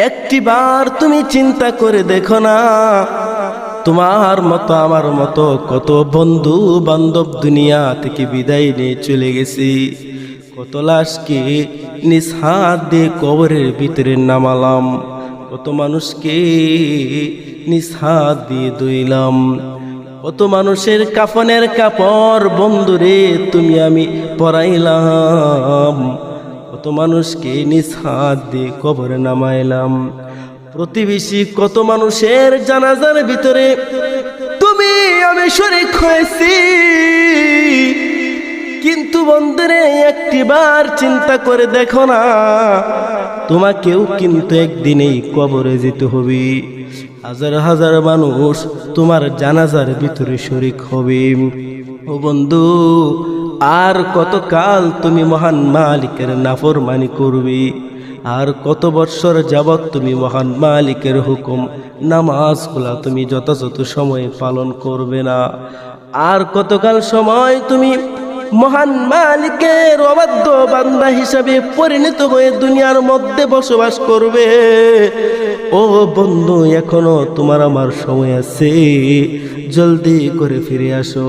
একটিবার তুমি চিন্তা করে দেখো না, তোমার মতো আমার মতো কত বন্ধু বান্ধব দুনিয়া থেকে বিদায় নিয়ে চলে গেছি। কত লাশকে নিজ হাত দিয়ে কবরের ভিতরে নামালাম, কত মানুষকে নিজ হাত দিয়ে ধুইলাম, কত মানুষের কাফনের কাপড় বন্ধুরে তুমি আমি পরাইলাম, কত মানুষকে নিজ হাত দিয়ে কবরে নামাইলাম। প্রতিবেশী কত মানুষের জানাজার ভিতরে তুমি আমি শরীক হয়েছি। কিন্তু বন্ধুরে একটিবার চিন্তা করে দেখো না, তোমাকেও কিন্তু একদিনেই কবরে যেতে হবে। হাজার হাজার মানুষ তোমার জানাজার ভিতরে শরীক হবে। ও বন্ধু, আর কতকাল তুমি মহান মালিকের নাফরমানি করবে? আর কত বৎসর যাবৎ তুমি মহান মালিকের হুকুম নামাজগুলা তুমি যথাযথ সময়ে পালন করবে না? আর কতকাল সময় তুমি মহান মালিকের অবাধ্য বান্দা হিসাবে পরিণত হয়ে দুনিয়ার মধ্যে বসবাস করবে? ও বন্ধু, এখনো তোমার আমার সময় আছে, জলদি করে ফিরে আসো।